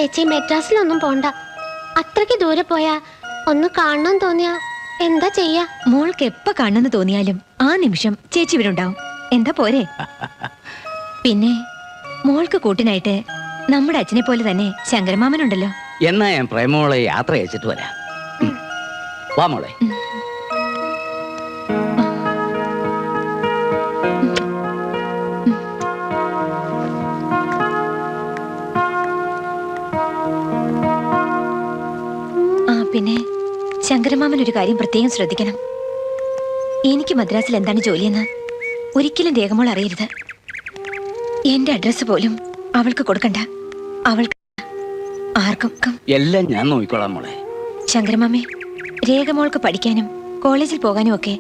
ചേച്ചി മെഡ്രാസിലൊന്നും പോണ്ട. അത്രയ്ക്ക് ദൂരെ പോയാ ഒന്ന് കാണണം തോന്നിയാ എന്താ ചെയ്യാ? മോൾക്ക് എപ്പ കാണണമെന്ന് തോന്നിയാലും ആ നിമിഷം ചേച്ചി ഇവിടെ ഉണ്ടാവും. എന്താ പോരെ? പിന്നെ മോൾക്ക് കൂട്ടിനായിട്ട് നമ്മുടെ അച്ഛനെ പോലെ തന്നെ ശങ്കരമാമനുണ്ടല്ലോ. എന്നാ ഞാൻ പ്രേമോളെ യാത്ര അയച്ചിട്ട് വരാം. വാ മോളെ. പിന്നെ ശങ്കരമാമൻ ഒരു കാര്യം പ്രത്യേകം ശ്രദ്ധിക്കണം. എനിക്ക് മദ്രാസിൽ എന്താണ് ജോലിയെന്ന് ഒരിക്കലും രേഖമോൾ അറിയരുത്. എന്റെ അഡ്രസ് പോലും അവൾക്ക് കൊടുക്കണ്ട. അവൾക്ക് ആർക്കും എല്ലാം ഞാൻ നോക്കിക്കോളാം മോളെ. ശങ്കരമാമേ, രേഖമോൾക്ക് പഠിക്കാനും കോളേജിൽ പോകാനും ഒക്കെ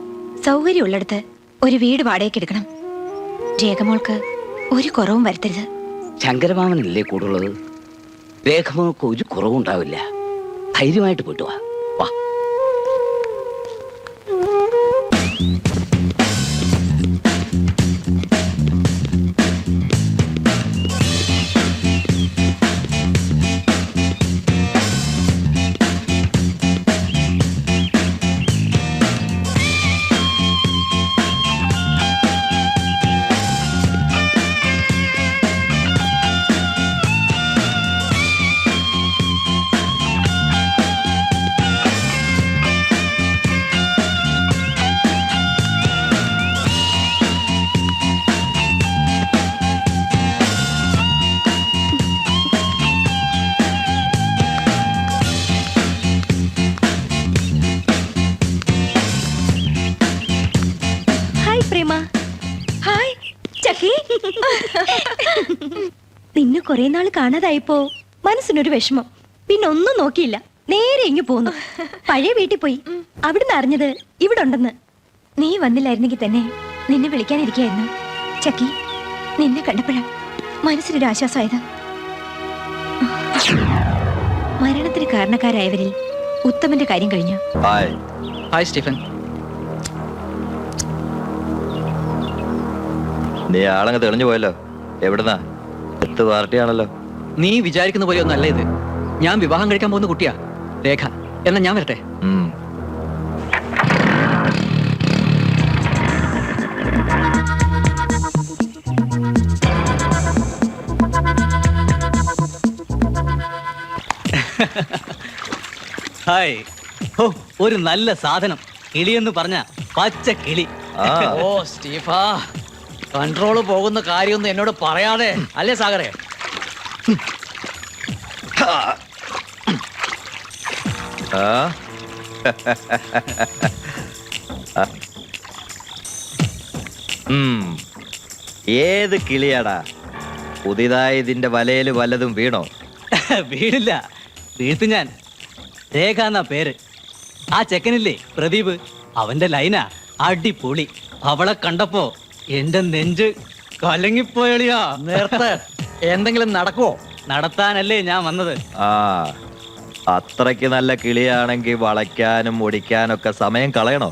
സൗകര്യമുള്ളിടത്ത് ഒരു വീട് വാടകയ്ക്ക് എടുക്കണം. രേഖമോൾക്ക് ഒരു കുറവും വരുത്തരുത്. ശങ്കരമാമനല്ലേ കൂടുള്ളത്? രേഖമോൾക്ക് ഒരു കുറവുണ്ടാവില്ല. ധൈര്യമായിട്ട് പോയിട്ട് വാ. വാ. നിന്നെ കുറെ നാൾ കാണാതായിപ്പോ മനസ്സിനൊരു വിഷമം. പിന്നെ ഒന്നും നോക്കിയില്ല, നേരെ ഇങ്ങു പോന്നു. പഴയ വീട്ടിൽ പോയി. അവിടുന്ന് അറിഞ്ഞത് ഇവിടെ ഉണ്ടെന്ന്. നീ വന്നില്ലായിരുന്നെങ്കിൽ തന്നെ നിന്നെ വിളിക്കാനിരിക്കായിരുന്നു. ചക്കി, നിന്നെ കണ്ടപ്പോഴാ മനസ്സിനൊരു ആശ്വാസമായത്. മരണത്തിന് കാരണക്കാരായവരിൽ ഉത്തമന്റെ കാര്യം കഴിഞ്ഞു. Hi Stephen. നീ ആളങ്ങ് തെളിഞ്ഞു പോയല്ലോ. എവിടുന്നാ? എത്ത് പാർട്ടിയാണല്ലോ. നീ വിചാരിക്കുന്ന പോലെ ഒന്നും അല്ല ഇത്. ഞാൻ വിവാഹം കഴിക്കാൻ പോകുന്ന കുട്ടിയാ രേഖ. എന്നാ ഞാൻ വരട്ടെ. ഹായ്. ഓ, ഒരു നല്ല സാധനം. കിളിയെന്ന് പറഞ്ഞ പച്ച കിളി. ഓ സ്റ്റീഫാ, കൺട്രോള് പോകുന്ന കാര്യമൊന്നും എന്നോട് പറയാതെ അല്ലേ സാഗറെ? ഏത് കിളിയാടാ? പുതിയതായി ഇതിന്റെ വലയില് വല്ലതും വീണോ? വീടില്ല, വീഴ്ത്തു ഞാൻ. രേഖ എന്നാ പേര്. ആ ചെക്കനില്ലേ പ്രദീപ്, അവന്റെ ലൈനാ അടിപൊളി. അവളെ കണ്ടപ്പോ എന്റെ നെഞ്ച് കലങ്ങിപ്പോയളിയാ. നേരത്തെ എന്തെങ്കിലും നടക്കുവോ? നടത്താനല്ലേ ഞാൻ വന്നത്. ആ, അത്രയ്ക്ക് നല്ല കിളിയാണെങ്കിൽ വളയ്ക്കാനും ഒടിക്കാനൊക്കെ സമയം കളയണോ?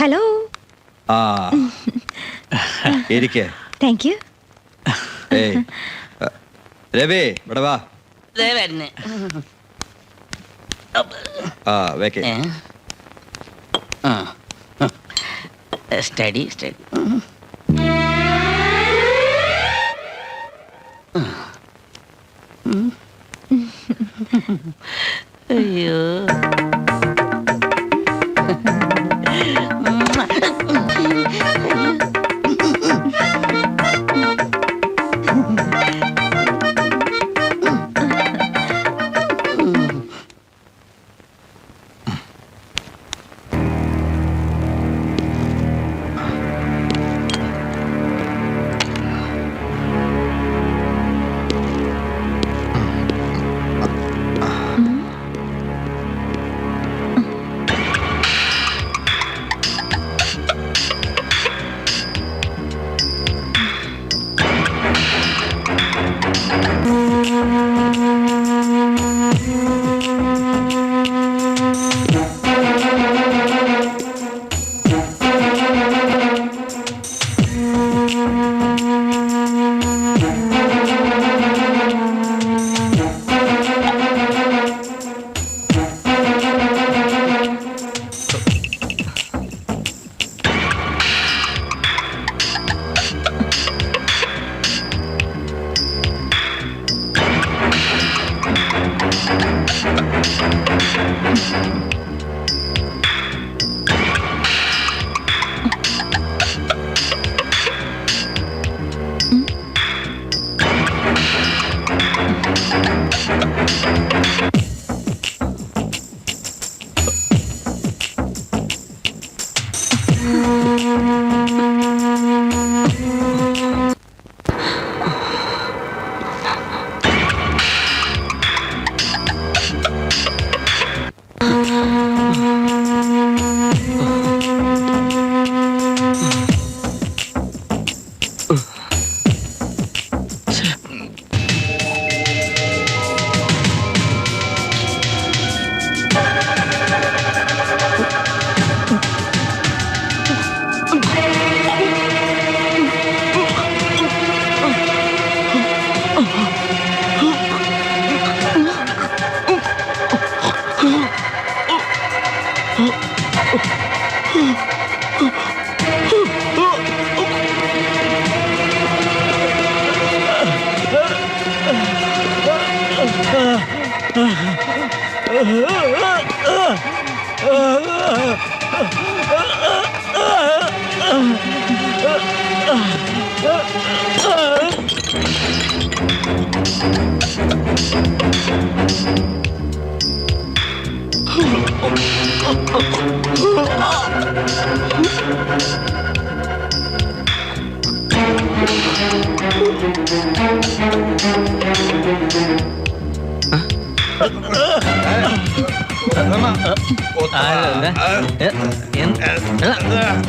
ഹലോ. ആ, ഇരിക്കേ. Thank you. ഏയ് രവി, ഇവിടെ വാ. ആ, വെക്കേ. Study study. അയ്യോ,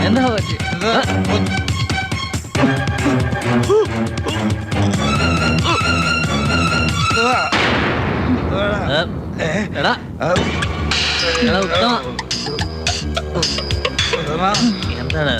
എന്താ പറ്റി? എടാ എടാ ഉത്തമ എന്താണ്